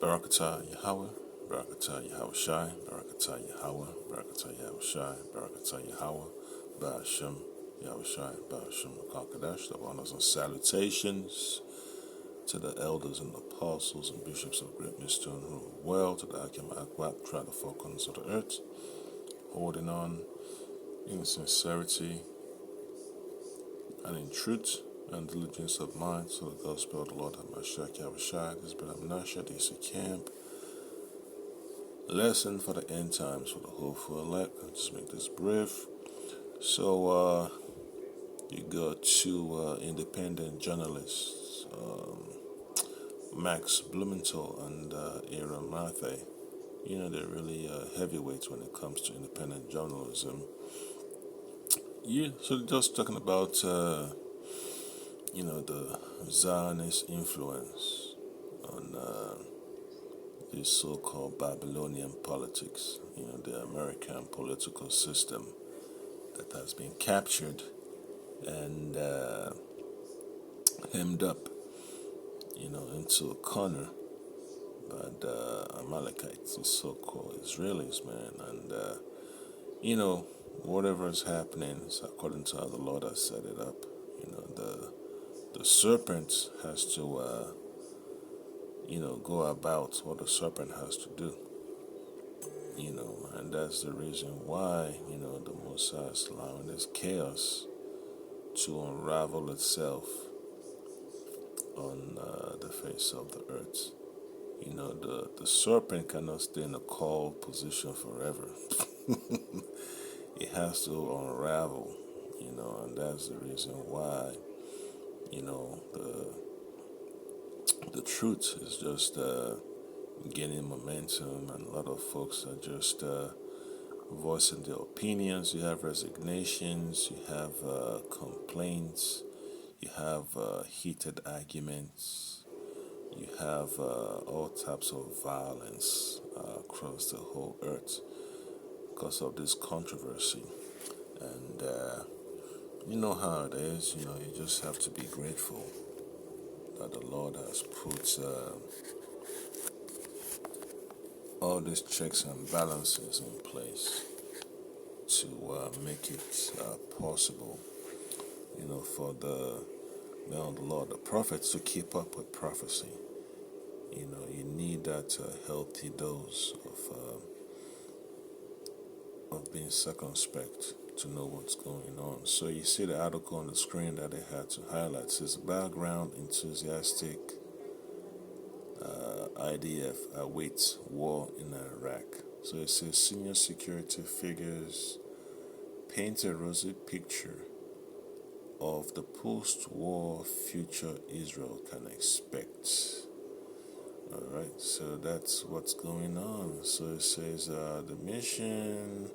Barakatah Yahweh, Barakatah Yahweh Shai, Barakatah Yahweh, Barakatah Yahweh Shai, Barakatah Yahweh, Ba'ashem Yahweh Shai, Ba'ashem Kakadash, the honors and salutations to the elders and apostles and bishops of great mystery and rule well, to the Akim Akwat, throughout the four corners of the earth, holding on in sincerity and in truth and diligence of mind, so the gospel of the Lord HaMashiach Yahweh Shai, this is Brother Menashe, DC Camp. Lesson for the end times for the hopeful elect. I'll just make this brief. So, you got two independent journalists, Max Blumenthal and Aaron Mathey. You know, they're really heavyweights when it comes to independent journalism. Yeah, so they're just talking about, the Zionist influence on this so-called Babylonian politics, the American political system that has been captured and hemmed up, into a corner by the Amalekites, the so-called Israelis, man. And, whatever is happening is according to how the Lord has set it up. The serpent has to, go about what the serpent has to do. And that's the reason why, the Messiah is allowing this chaos to unravel itself on the face of the earth. The serpent cannot stay in a cold position forever. It has to unravel, and that's the reason why, the truth is just gaining momentum, and a lot of folks are just voicing their opinions. You have resignations, you have complaints, you have heated arguments, you have all types of violence across the whole earth because of this controversy. And you know how it is, you just have to be grateful that the Lord has put all these checks and balances in place to make it possible, for the Lord, the prophets to keep up with prophecy. You need that healthy dose of being circumspect to know what's going on. So you see the article on the screen that they had to highlight. It says background enthusiastic IDF awaits war in Iraq. So it says senior security figures paint a rosy picture of the post-war future Israel can expect. Alright, so that's what's going on. So it says the mission,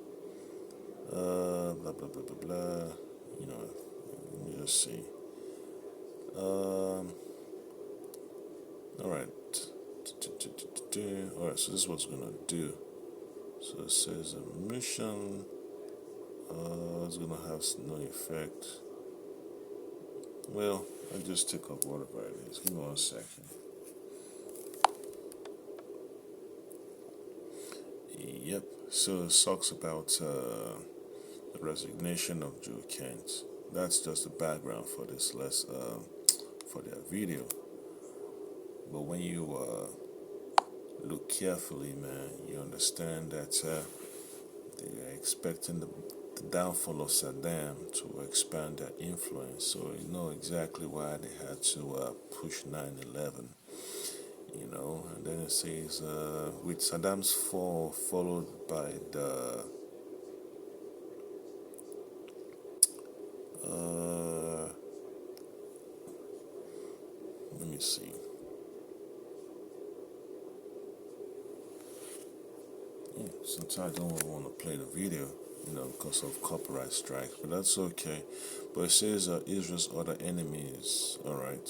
blah, blah, blah, blah, blah. Let me just see. Alright. Alright, so this is what's going to do. So it says a mission is going to have no effect. Well, I just take up whatever it is. Give me 1 second. Yep. So it talks about the resignation of Joe Kent. That's just the background for this for their video. But when you look carefully, man, you understand that they are expecting the downfall of Saddam to expand their influence. So you know exactly why they had to push 9/11. And then it says, with Saddam's fall followed by the let me see. Yeah, sometimes I don't want to play the video, because of copyright strikes, but that's okay. But it says Israel's other enemies, alright,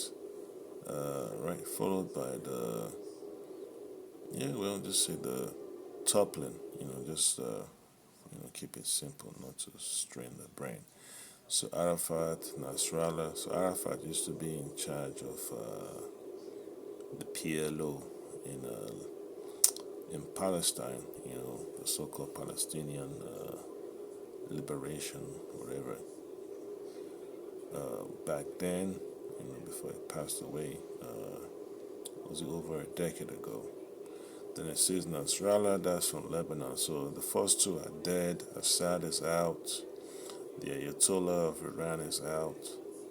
right, followed by the, just say the toppling, just, keep it simple, not to strain the brain. So Arafat, Nasrallah. So Arafat used to be in charge of the PLO in Palestine. The so-called Palestinian liberation, whatever. Back then, before he passed away, was it over a decade ago? Then it says Nasrallah, that's from Lebanon. So the first two are dead. Assad is out. The Ayatollah of Iran is out.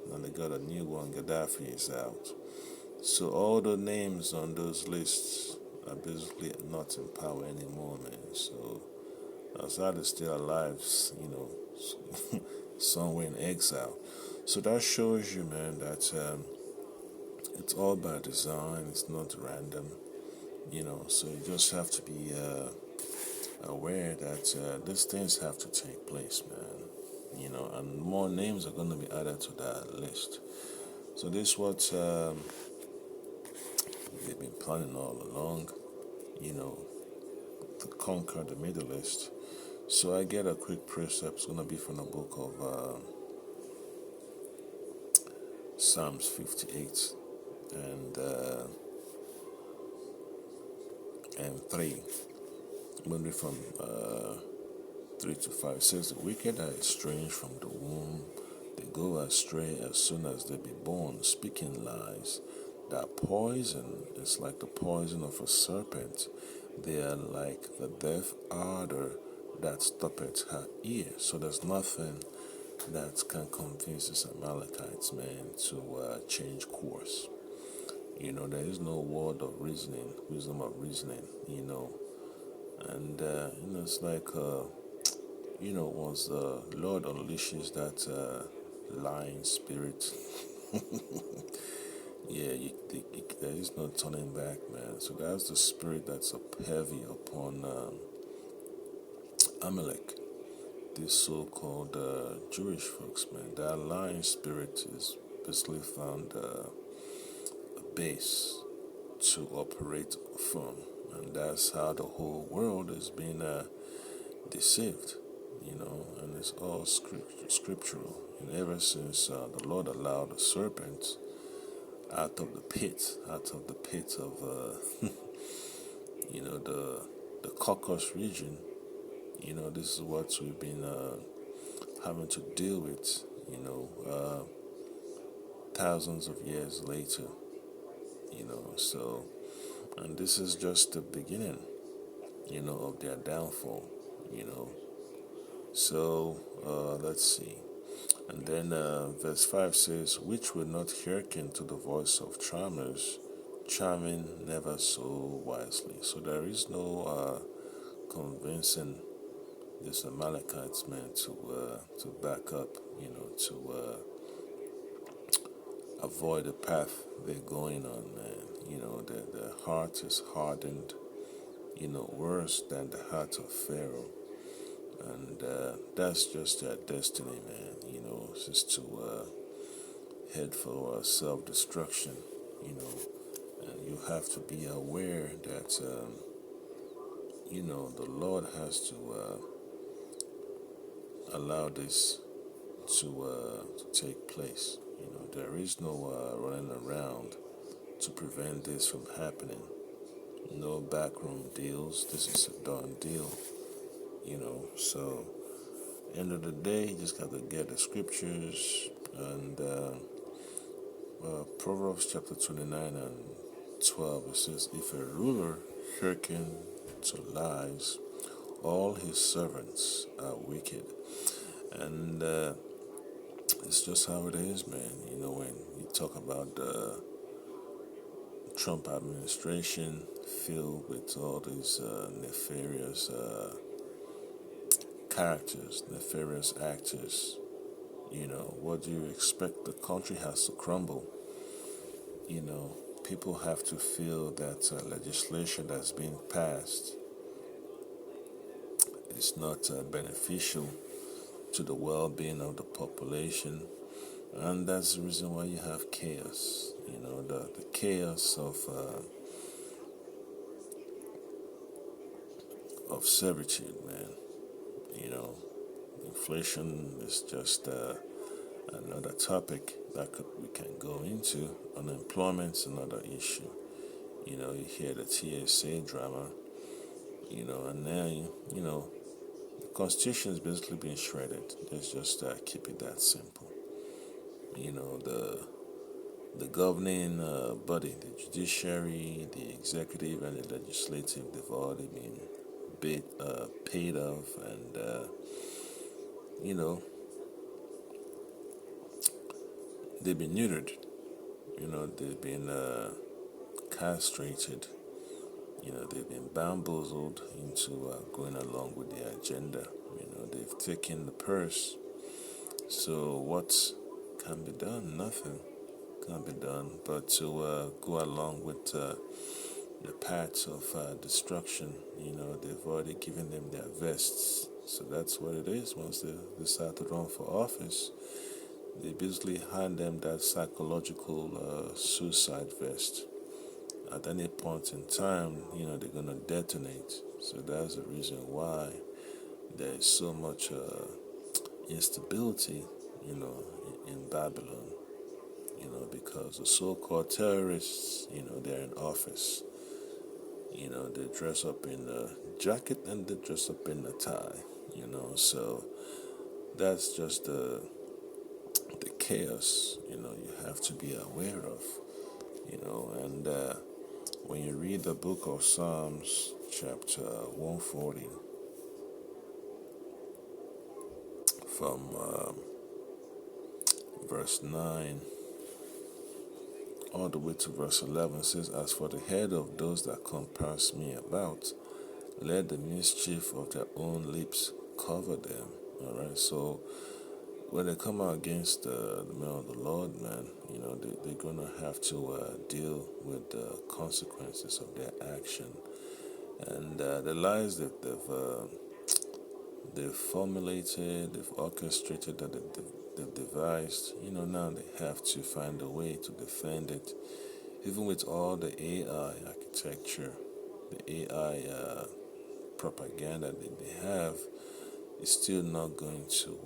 Then they got a new one, Gaddafi is out. So all the names on those lists are basically not in power anymore, man. So Assad is still alive, somewhere in exile. So that shows you, man, that it's all by design. It's not random, So you just have to be aware that these things have to take place, man. And more names are going to be added to that list. So this is what we've been planning all along, you know, to conquer the Middle East. So I get a quick precept. It's going to be from the book of Psalms 58 and 3. Maybe from 3 to 5. It says, the wicked are estranged from the womb. They go astray as soon as they be born, speaking lies. That poison is like the poison of a serpent. They are like the deaf adder that stoppeth her ear. So there's nothing that can convince these Amalekites, man, to change course. There is no word of reasoning, wisdom of reasoning, And, it's like, once the Lord unleashes that lying spirit, yeah, there is no turning back, man. So that's the spirit that's up heavy upon Amalek, these so-called Jewish folks, man. That lying spirit is basically found a base to operate from, and that's how the whole world is being deceived, and it's all scriptural. And ever since the Lord allowed the serpent out of the pit of, the Caucasus region, this is what we've been having to deal with, thousands of years later, so, and this is just the beginning, of their downfall, So, let's see. And then verse 5 says, which will not hearken to the voice of charmers, charming never so wisely. So there is no convincing these Amalekites, man, to back up, to avoid the path they're going on, man. The heart is hardened, worse than the heart of Pharaoh. And that's just their destiny, man. It's just to head for self-destruction. And you have to be aware that the Lord has to allow this to take place. There is no running around to prevent this from happening. No backroom deals. This is a done deal. So end of the day, you just got to get the scriptures and Proverbs chapter 29 and 12. It says, if a ruler hearken to lies, all his servants are wicked. And it's just how it is, man. When you talk about the Trump administration filled with all these nefarious characters, nefarious actors, what do you expect? The country has to crumble. People have to feel that legislation that's being passed is not beneficial to the well-being of the population, and that's the reason why you have chaos. The chaos of servitude, man. Inflation is just another topic that we can go into. Unemployment's another issue. You hear the TSA drama, and now, the Constitution is basically being shredded. Let's just keep it that simple. The governing body, the judiciary, the executive, and the legislative, they've already been paid off, and you know, they've been neutered. They've been castrated. They've been bamboozled into going along with their agenda. They've taken the purse. So what can be done? Nothing can be done but to go along with the paths of destruction. They've already given them their vests. So that's what it is. Once they decide to run for office, they basically hand them that psychological suicide vest. At any point in time, they're going to detonate. So that's the reason why there is so much instability, in Babylon, because the so-called terrorists, they're in office. They dress up in the jacket and they dress up in the tie, so that's just the chaos, you have to be aware of, and when you read the book of Psalms, chapter 140, from verse 9 all the way to verse 11, it says, "As for the head of those that compass me about, let the mischief of their own lips cover them." All right, so when they come out against the man of the Lord, man, they're going to have to deal with the consequences of their action. And the lies that they've formulated, they've orchestrated, that they've devised, now they have to find a way to defend it. Even with all the AI architecture, the AI propaganda that they have, it's still not going to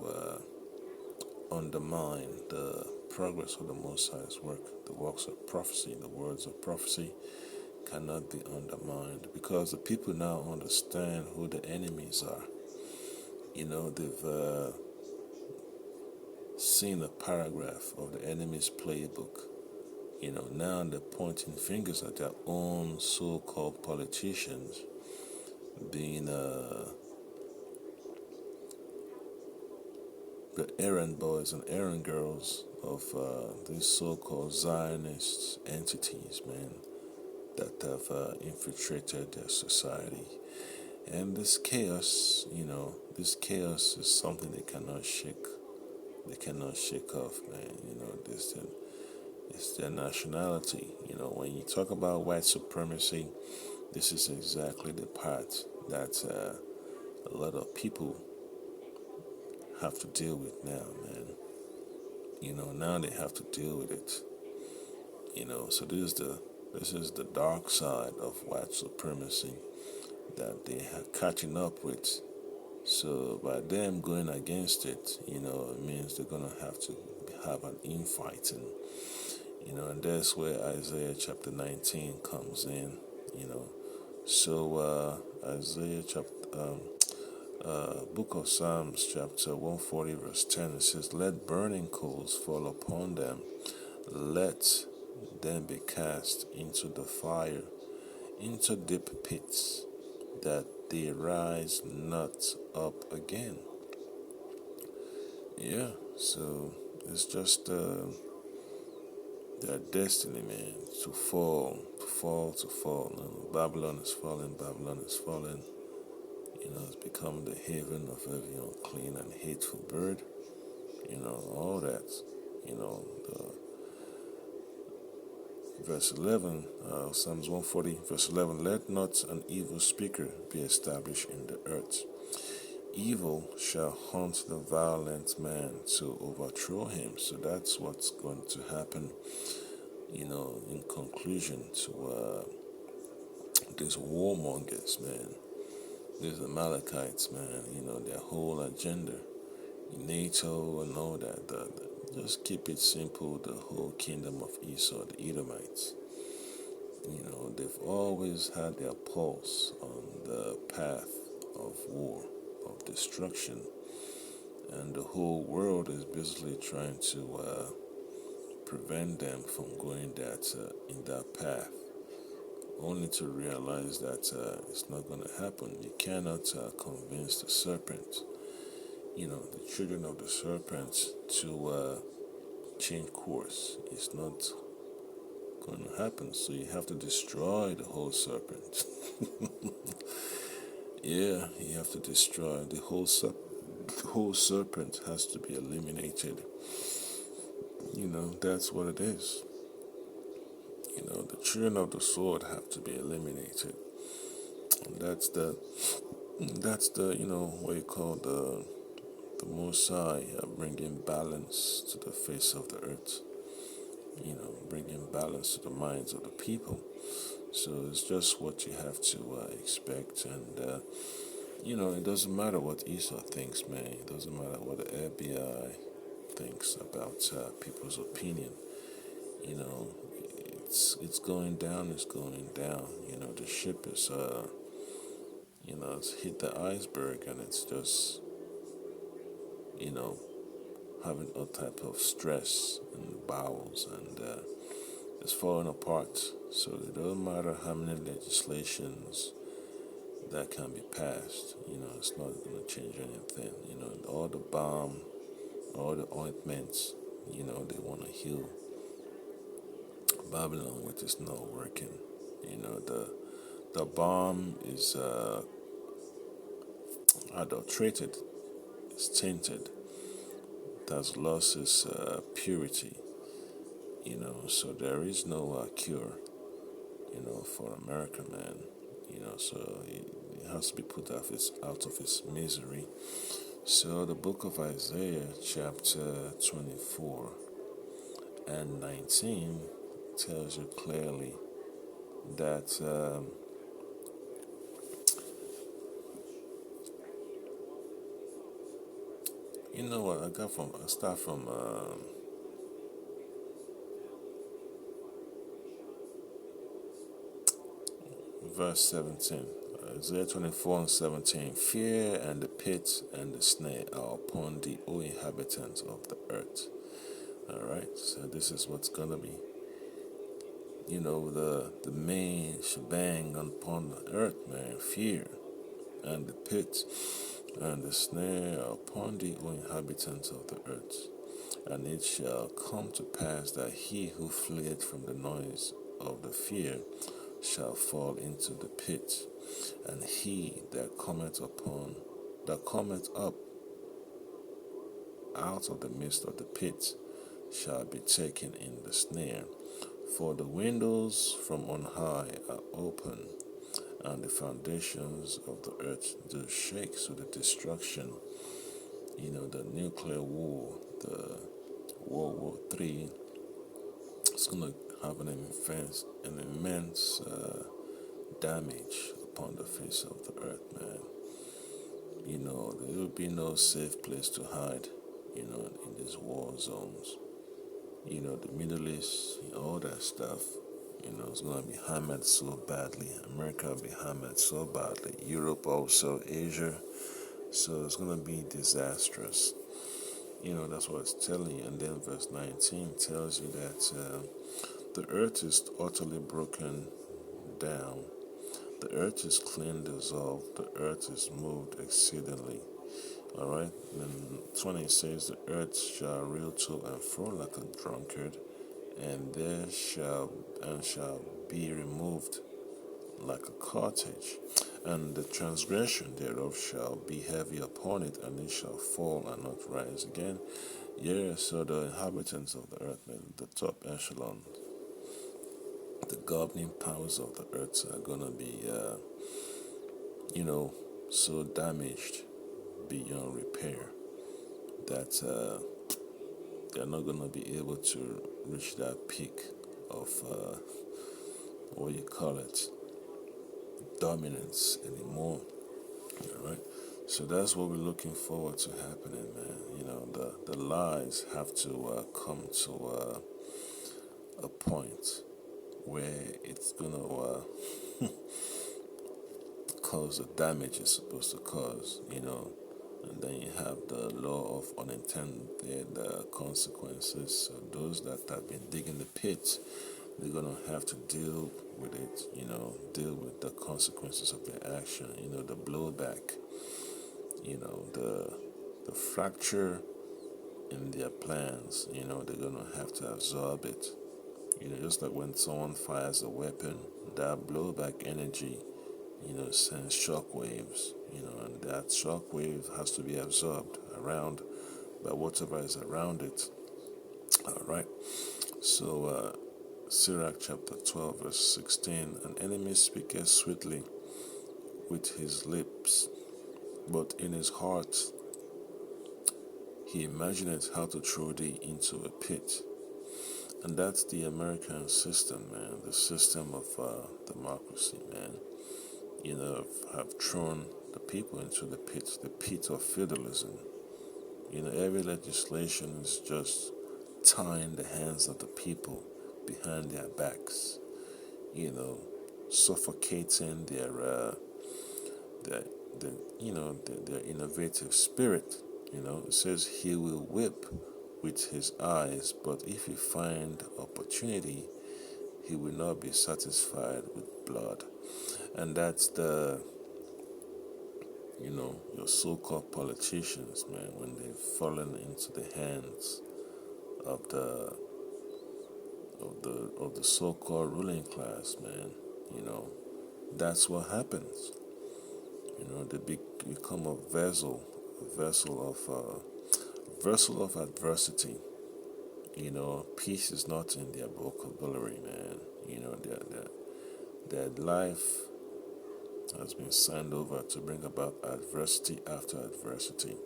undermine the progress of the Most High's work. The works of prophecy, the words of prophecy cannot be undermined because the people now understand who the enemies are. They've seen a paragraph of the enemy's playbook. Now they're pointing fingers at their own so-called politicians being the errand boys and errand girls of these so-called Zionist entities, man, that have infiltrated their society. And this chaos, this chaos is something they cannot shake. They cannot shake off, man. It's their nationality. When you talk about white supremacy, this is exactly the part that a lot of people have to deal with now, man. Now they have to deal with it. So this is the dark side of white supremacy that they are catching up with. So by them going against it, it means they're gonna have to have an infighting. And that's where Isaiah chapter 19 comes in. So Isaiah chapter Book of Psalms, chapter 140, verse 10, it says, "Let burning coals fall upon them, let them be cast into the fire, into deep pits, that they rise not up again." Yeah, so it's just their destiny, man, to fall, to fall, to fall. Babylon is falling, Babylon is falling. It's become the haven of every unclean and hateful bird. All that. Verse 11, Psalms 140, verse 11, "Let not an evil speaker be established in the earth. Evil shall hunt the violent man to overthrow him." So that's what's going to happen, in conclusion to these warmongers, man. These Amalekites, man, their whole agenda, NATO and all that. Just keep it simple. The whole kingdom of Esau, the Edomites, they they've always had their pulse on the path of war, of destruction, and the whole world is basically trying to prevent them from going that in that path, only to realize that it's not going to happen. You cannot convince the serpent, the children of the serpent, to change course. It's not going to happen. So you have to destroy the whole serpent. Yeah, you have to destroy the whole serpent. The whole serpent has to be eliminated. That's what it is. The children of the sword have to be eliminated. And that's the what you call the Most High bringing balance to the face of the earth. Bringing balance to the minds of the people. So it's just what you have to expect, and it doesn't matter what Esau thinks, man. It doesn't matter what the FBI thinks about people's opinion. You know, it's going down. It's going down. The ship is it's hit the iceberg, and it's just you know having all type of stress in the bowels, and it's falling apart. So it doesn't matter how many legislations that can be passed. It's not going to change anything. All the balm, all the ointments, they want to heal Babylon, which is not working. The balm is adulterated, it's tainted, it has lost its purity. So there is no cure, for America, man. So it has to be put out of its misery. So the book of Isaiah, chapter 24 and 19, tells you clearly that you know what I start from verse 17. Isaiah 24 and 17. Fear and the pit and the snare are upon thee, O inhabitants of the earth. Alright, so this is what's gonna be. The main shebang upon the earth, man. Fear and the pit and the snare are upon thee, O inhabitants of the earth. And it shall come to pass that he who fleeth from the noise of the fear shall fall into the pit, and he that cometh up out of the midst of the pit shall be taken in the snare. For the windows from on high are open, and the foundations of the earth do shake. So the destruction, the nuclear war, the World War III, it's going to have an immense damage upon the face of the earth, man. There will be no safe place to hide, in these war zones. The Middle East, all that stuff, it's going to be hammered so badly. America will be hammered so badly. Europe also, Asia. So it's going to be disastrous. That's what it's telling you. And then verse 19 tells you that the earth is utterly broken down. The earth is clean dissolved. The earth is moved exceedingly. Alright? Then 20 says, the earth shall reel to and fro like a drunkard, and shall be removed like a cottage, and the transgression thereof shall be heavy upon it, and it shall fall and not rise again. Yeah, so the inhabitants of the earth, man, the top echelon, the governing powers of the earth are gonna be, so damaged beyond repair that they're not gonna be able to reach that peak of what you call it, dominance anymore. All right. So that's what we're looking forward to happening, man. The lies have to come to a point where it's gonna cause the damage it's supposed to cause, and then you have the law of unintended consequences. So those that have been digging the pit, they're gonna have to deal with it, deal with the consequences of their action, the blowback, the fracture in their plans, they're gonna have to absorb it. Just like when someone fires a weapon, that blowback energy, sends shock waves, and that shock wave has to be absorbed around by whatever is around it. All right. So, Sirach chapter 12, verse 16, an enemy speaketh sweetly with his lips, but in his heart he imagineth how to throw thee into a pit. And that's the American system, man, the system of democracy, man. Have thrown the people into the pit of feudalism. Every legislation is just tying the hands of the people behind their backs, you know, suffocating their, their innovative spirit. It says he will whip with his eyes, but if he find opportunity, he will not be satisfied with blood. And that's your so-called politicians, man, when they've fallen into the hands of the so-called ruling class, man. You know, that's what happens. They become a vessel of adversity. Peace is not in their vocabulary, man. Their life has been signed over to bring about adversity after adversity.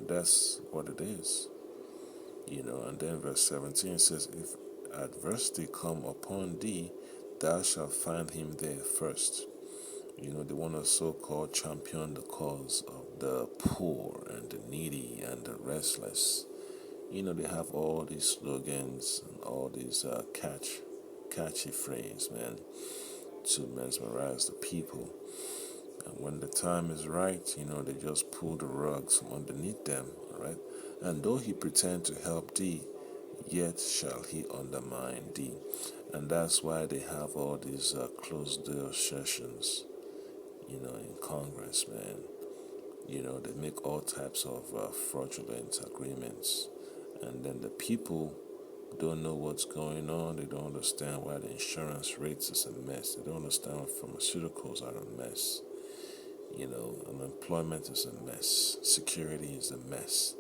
That's what it is. And then verse 17 says, if adversity come upon thee, thou shalt find him there first. They want to so-called champion the cause of the poor and the needy and the restless. They have all these slogans and all these catchy phrases, man, to mesmerize the people. And when the time is right, they just pull the rugs from underneath them, all right? And though he pretend to help thee, yet shall he undermine thee. And that's why they have all these closed door sessions, in Congress, man. They make all types of fraudulent agreements. And then the people don't know what's going on. They don't understand why the insurance rates is a mess. They don't understand why pharmaceuticals are a mess. Unemployment is a mess. Security is a mess.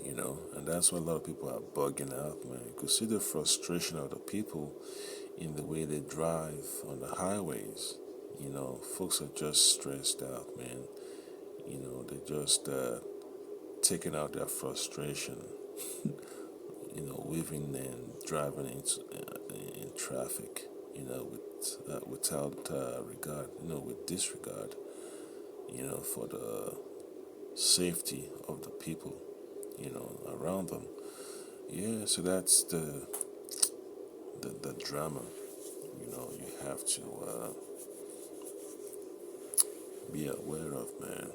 And that's why a lot of people are bugging out, man. You could see the frustration of the people in the way they drive on the highways. Folks are just stressed out, man. They're just taking out their frustration, weaving and driving in traffic, without regard, with disregard, for the safety of the people, around them. Yeah, so that's the drama. You have to be aware of, man.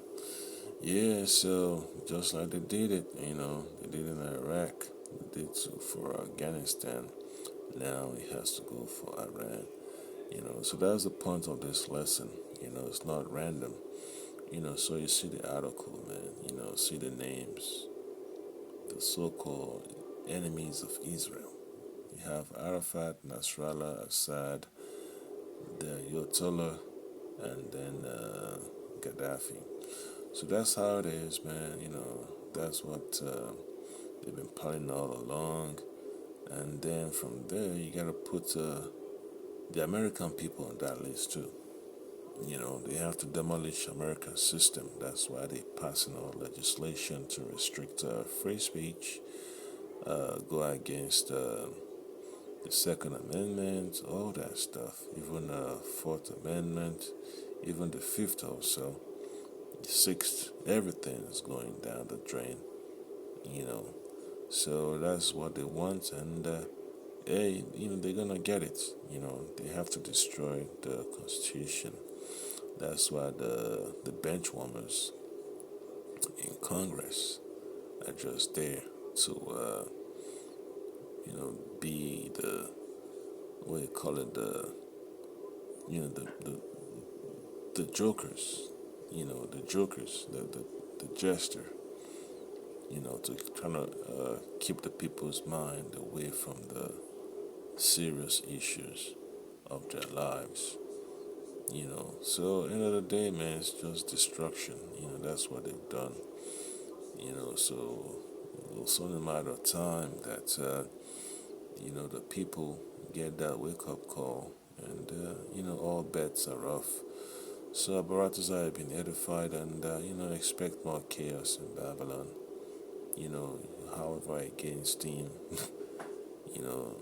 Yeah, so just like they did it, they did in Iraq, they did so for Afghanistan. Now it has to go for Iran. So that's the point of this lesson. It's not random. So you see the article, man. See the names, the so-called enemies of Israel. You have Arafat, Nasrallah, Assad, the Ayatollah, and then Gaddafi. So that's how it is, man. That's what they've been planning all along. And then from there, you gotta put the American people on that list too. They have to demolish American system. That's why they're passing all legislation to restrict free speech, go against the Second Amendment, all that stuff. Even the Fourth Amendment, even the Fifth also. The Sixth, everything is going down the drain. So that's what they want, and hey, they're gonna get it. They have to destroy the Constitution. That's why the bench warmers in Congress are just there to, be the, what do you call it, the jokers, the jokers, the jester, to try to keep the people's mind away from the serious issues of their lives. So end of the day, man, it's just destruction. That's what they've done. So it's only a matter of time that the people get that wake up call, and all bets are off. So Baratazar have been edified, and expect more chaos in Babylon. However, against him, you know,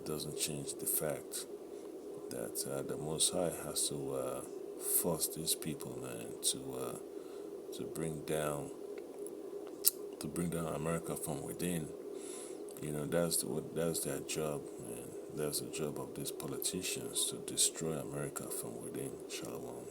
doesn't change the fact that the Most High has to force these people, man, to bring down America from within. That's their job, man. That's the job of these politicians, to destroy America from within. Shalom.